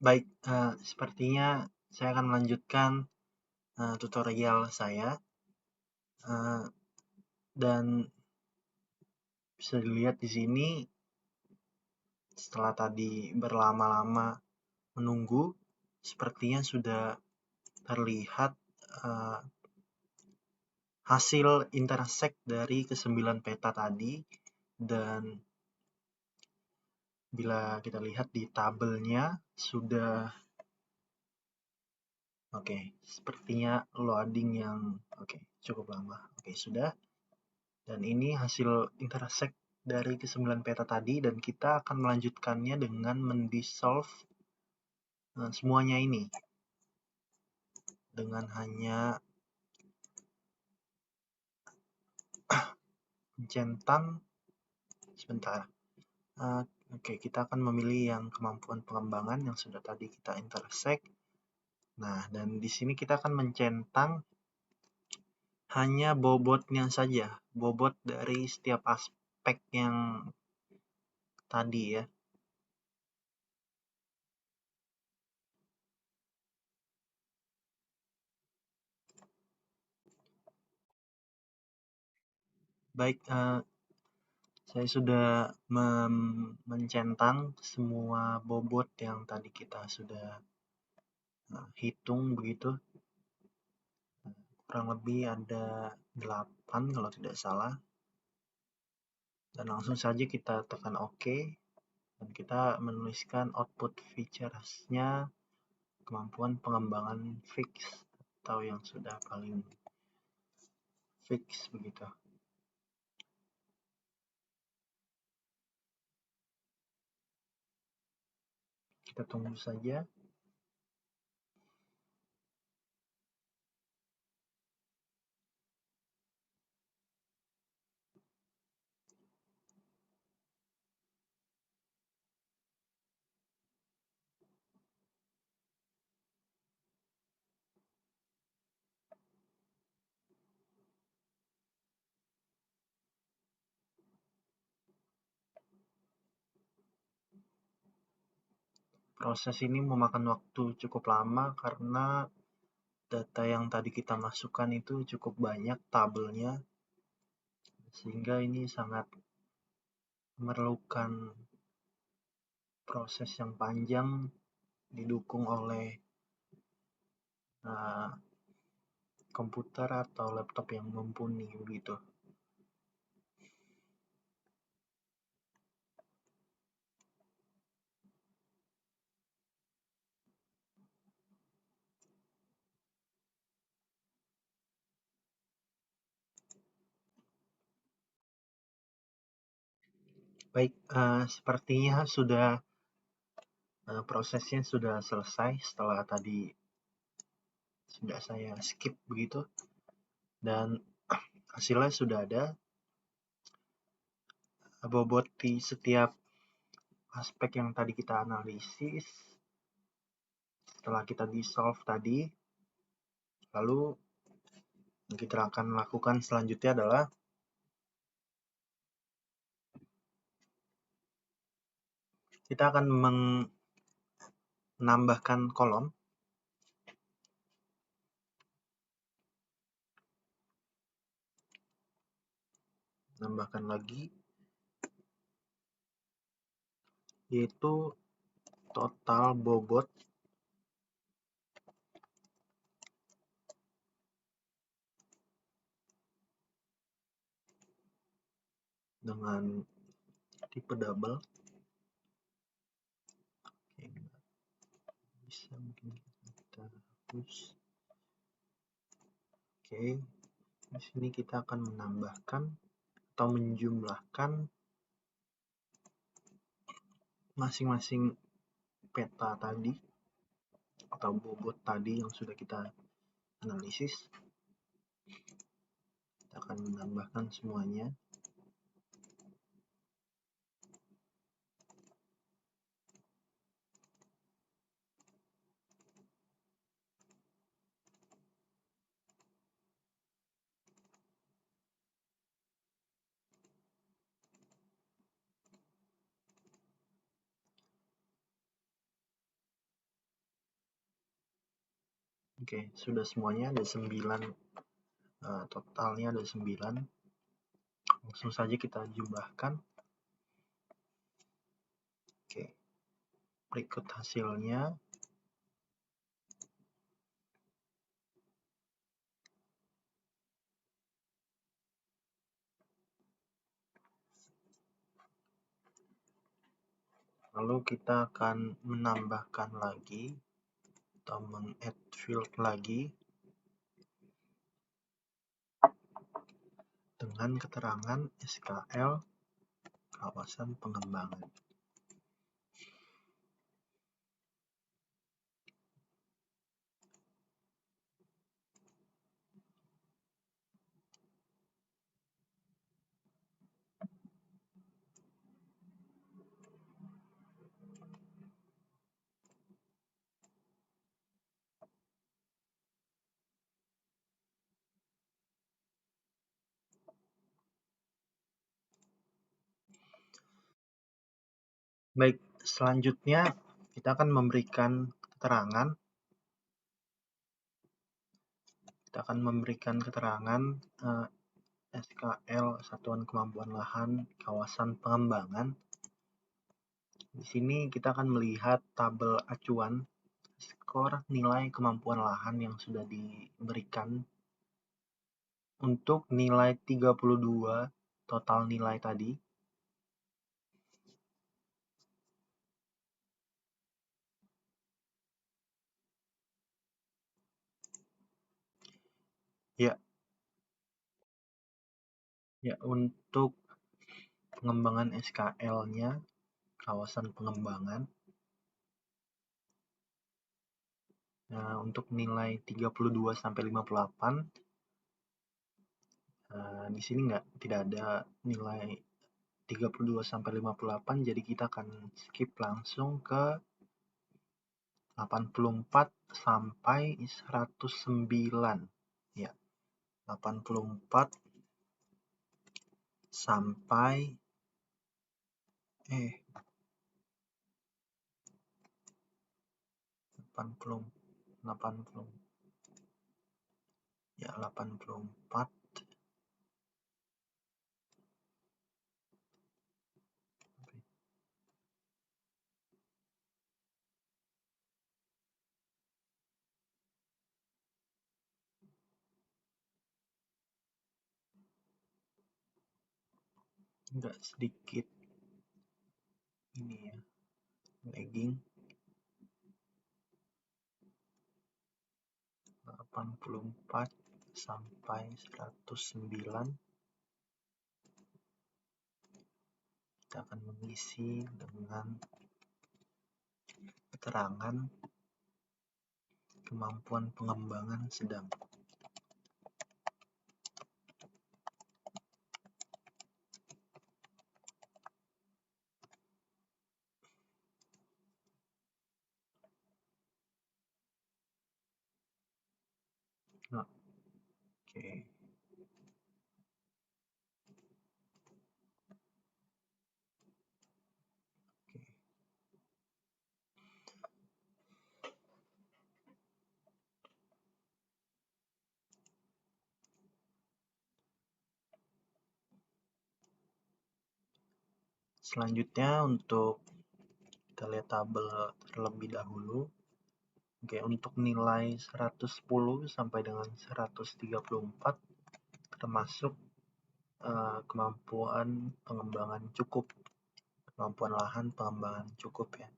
Baik, sepertinya saya akan melanjutkan tutorial saya, uh, dan bisa dilihat di sini setelah tadi berlama-lama menunggu, sepertinya sudah terlihat uh, hasil intersect dari ke-9 peta tadi, dan bila kita lihat di tabelnya sudah oke, sepertinya loading yang cukup lama. Oke, sudah. Dan ini hasil intersect dari ke-9 peta tadi, dan kita akan melanjutkannya dengan mendissolve semuanya ini dengan hanya mencentang sebentar. Oke, kita akan memilih yang kemampuan pengembangan yang sudah tadi kita intersect. Nah, dan di sini kita akan mencentang hanya bobotnya saja, bobot dari setiap aspek yang tadi ya. Baik, saya sudah mencentang semua bobot yang tadi kita sudah hitung begitu. Kurang lebih ada 8 kalau tidak salah. Dan langsung saja kita tekan OK. Dan kita menuliskan output features-nya, kemampuan pengembangan fix atau yang sudah paling fix begitu. Kita tunggu saja. Proses ini memakan waktu cukup lama karena data yang tadi kita masukkan itu cukup banyak tabelnya, sehingga ini sangat memerlukan proses yang panjang didukung oleh komputer atau laptop yang mumpuni begitu. Baik, sepertinya prosesnya sudah selesai setelah tadi sudah saya skip begitu, dan hasilnya sudah ada. Bobot di setiap aspek yang tadi kita analisis setelah kita dissolve tadi. Lalu yang kita akan lakukan selanjutnya adalah kita akan menambahkan kolom. Tambahkan lagi, yaitu total bobot dengan tipe double. Oke, bisa mungkin kita hapus. Oke, di sini kita akan menambahkan atau menjumlahkan masing-masing peta tadi atau bobot tadi yang sudah kita analisis. Kita akan menambahkan semuanya. Oke, sudah semuanya ada 9, totalnya ada 9. Langsung saja kita jumlahkan. Oke, berikut hasilnya. Lalu kita akan menambahkan lagi atau meng-add field lagi dengan keterangan SKL kawasan pengembangan. Baik, selanjutnya kita akan memberikan keterangan. SKL Satuan Kemampuan Lahan Kawasan Pengembangan. Di sini kita akan melihat tabel acuan skor nilai kemampuan lahan yang sudah diberikan untuk nilai 32 total nilai tadi. Ya, untuk pengembangan SKL-nya kawasan pengembangan. Nah, untuk nilai 32 sampai 58 di sini tidak ada nilai 32 sampai 58, jadi kita akan skip langsung ke 84 sampai 109. Ya, 84 sampai 84. Enggak sedikit ini ya, lagging. 84 sampai 109. Kita akan mengisi dengan keterangan kemampuan pengembangan sedang. Nah, oke. Selanjutnya untuk kita lihat tabel terlebih dahulu. Oke, untuk nilai 110 sampai dengan 134 termasuk kemampuan pengembangan cukup, kemampuan lahan pengembangan cukup ya.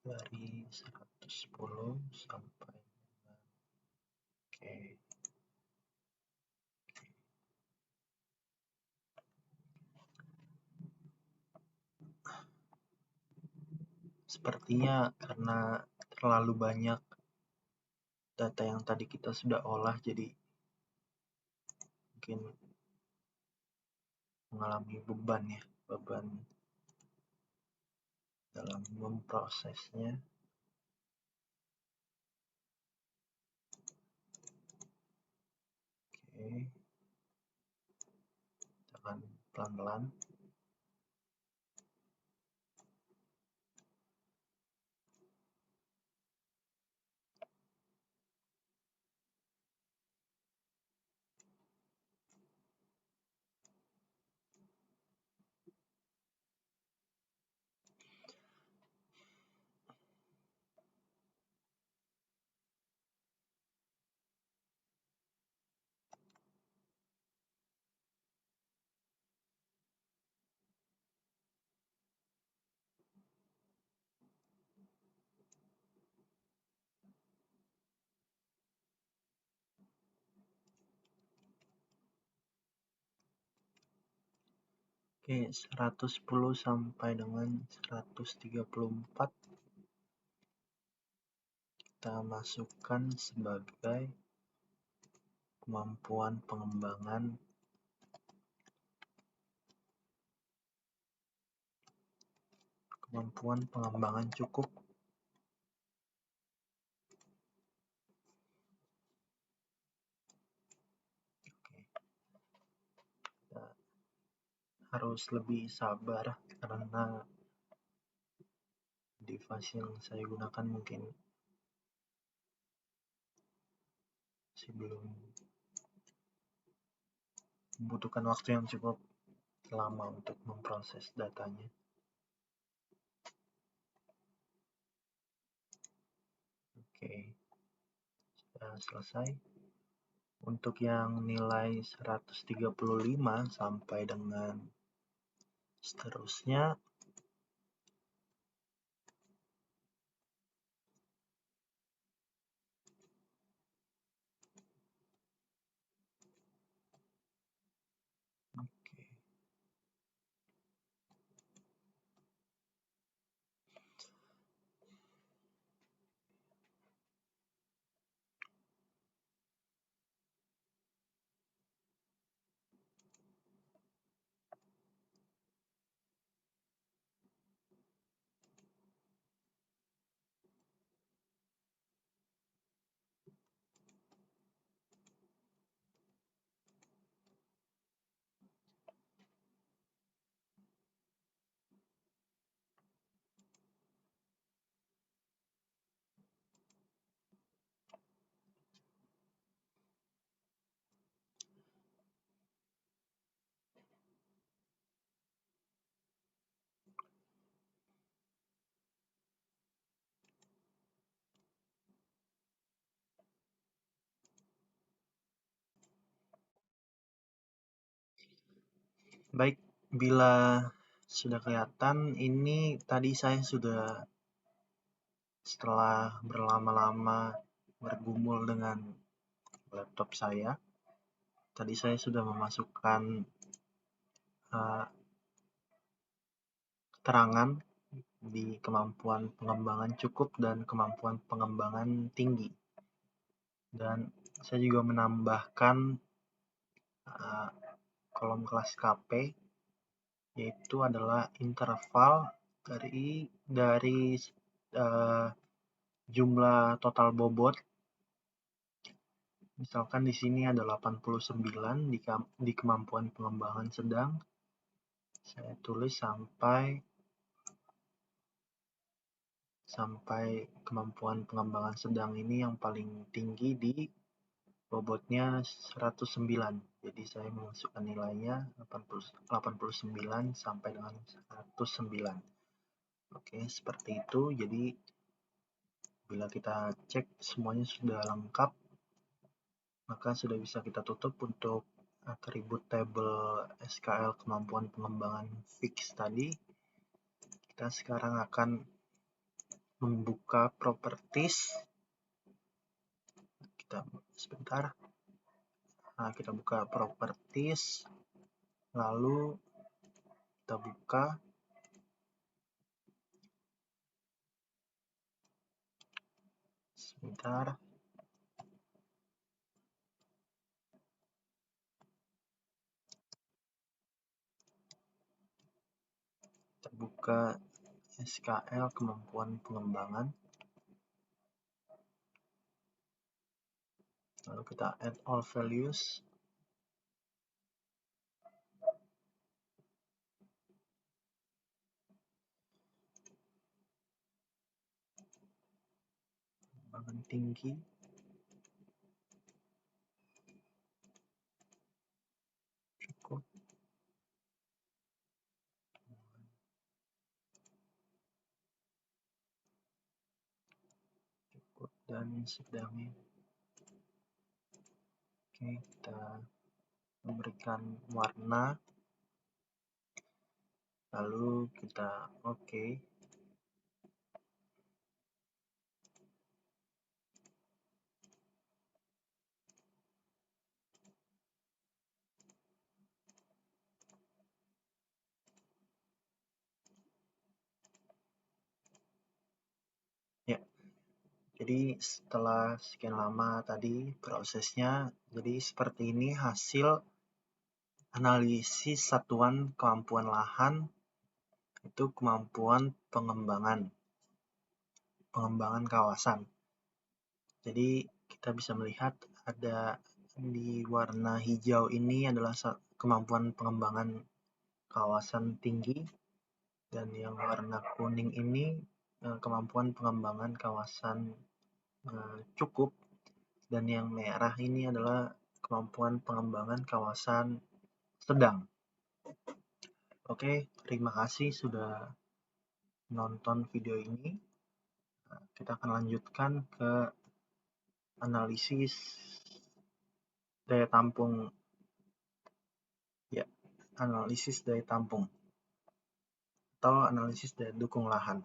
Dari 110 sampai oke. Sepertinya karena terlalu banyak data yang tadi kita sudah olah, jadi mungkin mengalami beban dalam memprosesnya. Oke, kita akan pelan-pelan. Oke, 110 sampai dengan 134 kita masukkan sebagai kemampuan pengembangan cukup. Oke, kita harus lebih sabar karena device yang saya gunakan mungkin masih belum membutuhkan waktu yang cukup lama untuk memproses datanya. Oke, sudah selesai. Untuk yang nilai 135 sampai dengan seterusnya, oke. Baik, bila sudah kelihatan, ini tadi saya sudah setelah berlama-lama bergumul dengan laptop saya, tadi saya sudah memasukkan keterangan di kemampuan pengembangan cukup dan kemampuan pengembangan tinggi. Dan saya juga menambahkan kolom kelas KP, yaitu adalah interval dari jumlah total bobot. Misalkan di sini ada 89 di kemampuan pengembangan sedang. Saya tulis sampai kemampuan pengembangan sedang ini yang paling tinggi di bobotnya 109. Jadi saya memasukkan nilainya 89 sampai dengan 109. Oke, seperti itu. Jadi bila kita cek semuanya sudah lengkap, maka sudah bisa kita tutup untuk atribut tabel SKL kemampuan pengembangan fix tadi. Kita sekarang akan membuka properties. Sebentar. Nah, kita buka properties, lalu kita buka sebentar. Kita buka SKL kemampuan pengembangan, lalu kita add all values. Pengembangan tinggi, cukup, dan sedangnya. Oke, kita memberikan warna, lalu kita oke. Jadi setelah sekian lama tadi prosesnya, jadi seperti ini hasil analisis satuan kemampuan lahan, itu kemampuan pengembangan kawasan. Jadi kita bisa melihat ada di warna hijau ini adalah kemampuan pengembangan kawasan tinggi, dan yang warna kuning ini kemampuan pengembangan kawasan cukup, dan yang merah ini adalah kemampuan pengembangan kawasan sedang. Oke, terima kasih sudah nonton video ini. Kita akan lanjutkan ke analisis daya tampung, ya, analisis daya tampung atau analisis daya dukung lahan.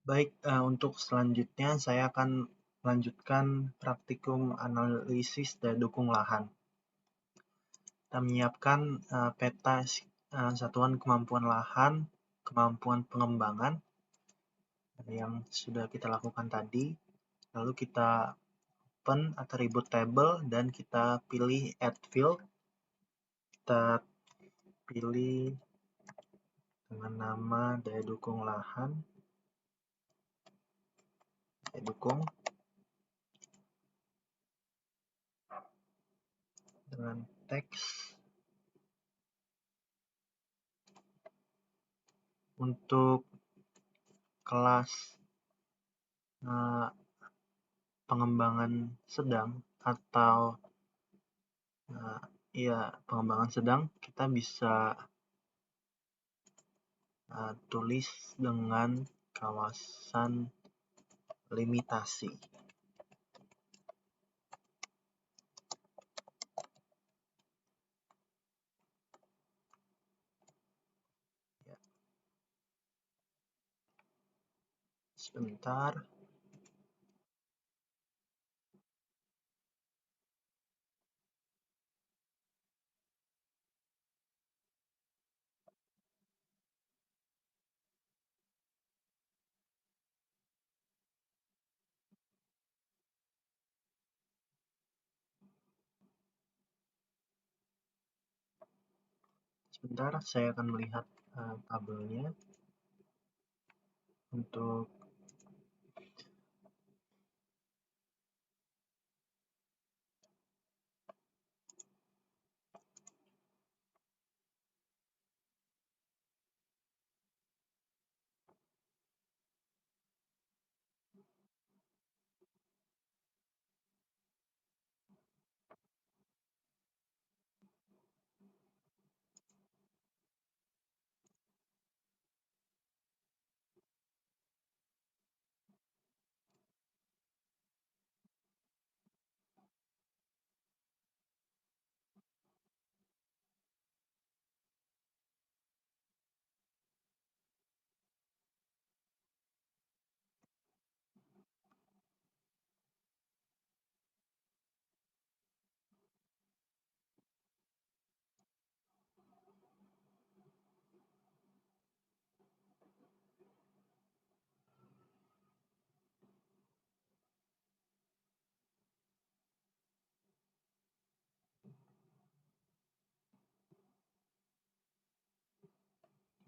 Baik, untuk selanjutnya saya akan melanjutkan praktikum analisis daya dukung lahan. Kita menyiapkan peta satuan kemampuan lahan, kemampuan pengembangan yang sudah kita lakukan tadi. Lalu kita open attribute table dan kita pilih add field. Kita pilih dengan nama daya dukung lahan, daya dukung, dengan teks untuk kelas pengembangan sedang atau pengembangan sedang, kita bisa tulis dengan kawasan limitasi. Sebentar. Sebentar, saya akan melihat tabelnya untuk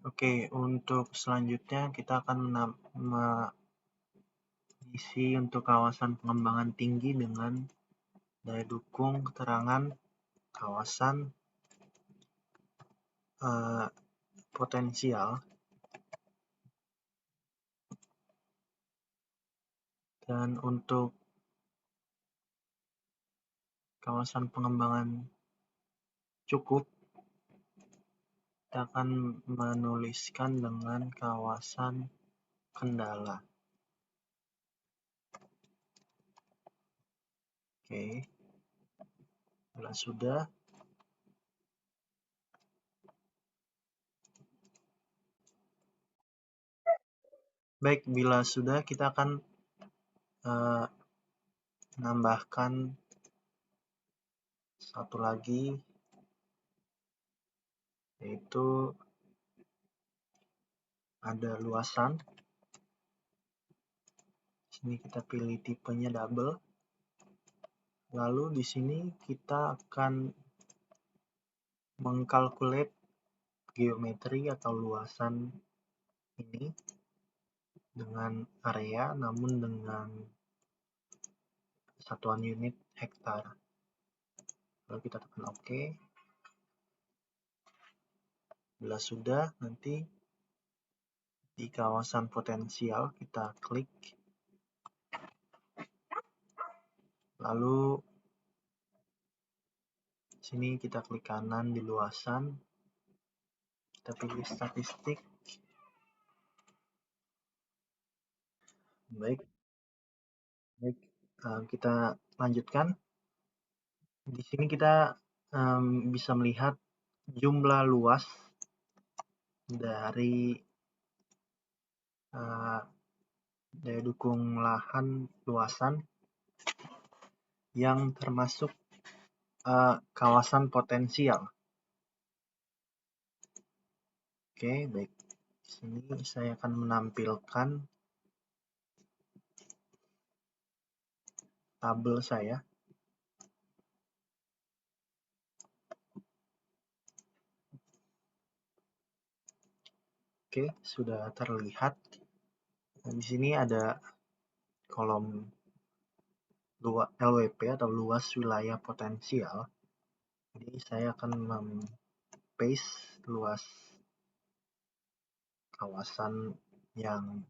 Oke, untuk selanjutnya kita akan mengisi untuk kawasan pengembangan tinggi dengan daya dukung keterangan kawasan potensial, dan untuk kawasan pengembangan cukup kita akan menuliskan dengan kawasan kendala. Oke, bila sudah, baik, bila sudah kita akan menambahkan satu lagi, yaitu ada luasan. Sini kita pilih tipenya double. Lalu di sini kita akan mengkalkulate geometri atau luasan ini dengan area, namun dengan satuan unit hektar. Lalu kita tekan OK. Bila sudah, nanti di kawasan potensial kita klik. Lalu sini kita klik kanan di luasan. Kita pilih statistik. Baik, kita lanjutkan. Di sini kita bisa melihat jumlah luas dari daya dukung lahan luasan yang termasuk kawasan potensial. Oke, baik. Di sini saya akan menampilkan tabel saya. Oke, sudah terlihat. Di sini ada kolom LWP atau luas wilayah potensial. Jadi saya akan paste luas kawasan yang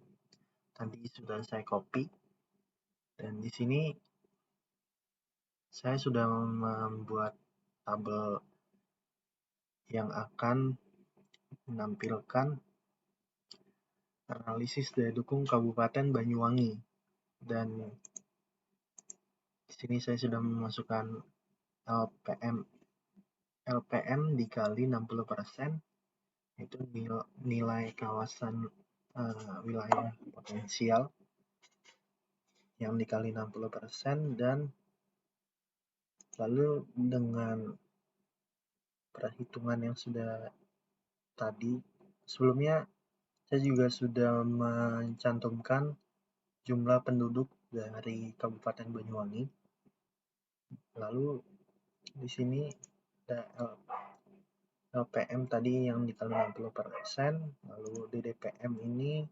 tadi sudah saya copy. Dan di sini saya sudah membuat tabel yang akan menampilkan analisis daya dukung Kabupaten Banyuwangi. Dan di sini saya sudah memasukkan LPM dikali 60%, itu nilai kawasan wilayah potensial yang dikali 60%, dan lalu dengan perhitungan yang sudah tadi, sebelumnya saya juga sudah mencantumkan jumlah penduduk dari Kabupaten Banyuwangi. Lalu di sini ada LPM tadi yang dikali 60%, lalu DDPM ini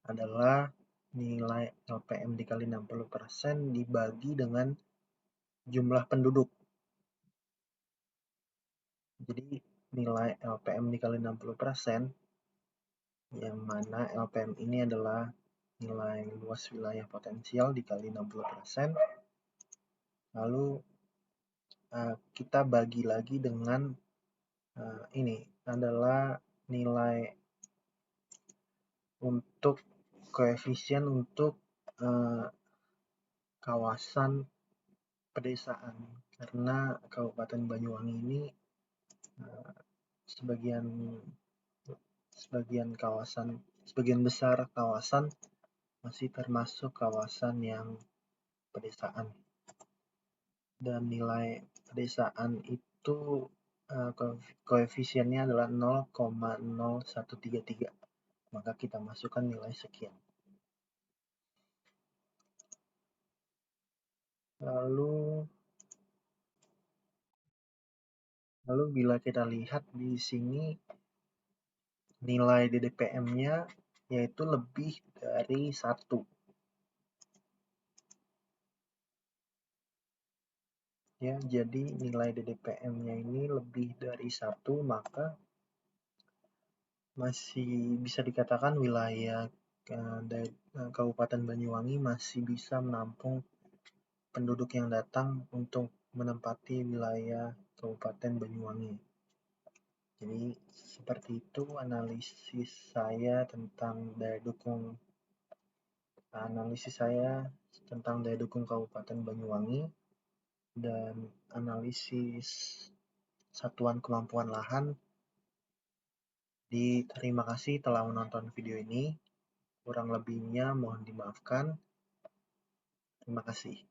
adalah nilai LPM dikali 60% dibagi dengan jumlah penduduk. Jadi nilai LPM dikali 60%, yang mana LPM ini adalah nilai luas wilayah potensial dikali 60%. Lalu kita bagi lagi dengan ini adalah nilai untuk koefisien untuk kawasan pedesaan, karena Kabupaten Banyuwangi ini sebagian besar kawasan masih termasuk kawasan yang pedesaan, dan nilai pedesaan itu koefisiennya adalah 0,0133, maka kita masukkan nilai sekian. Lalu bila kita lihat di sini nilai DDPM-nya yaitu lebih dari 1. Ya, jadi nilai DDPM-nya ini lebih dari 1, maka masih bisa dikatakan wilayah Kabupaten Banyuwangi masih bisa menampung penduduk yang datang untuk menempati wilayah Kabupaten Banyuwangi. Jadi seperti itu analisis saya tentang daya dukung Kabupaten Banyuwangi dan analisis satuan kemampuan lahan. Terima kasih telah menonton video ini. Kurang lebihnya mohon dimaafkan. Terima kasih.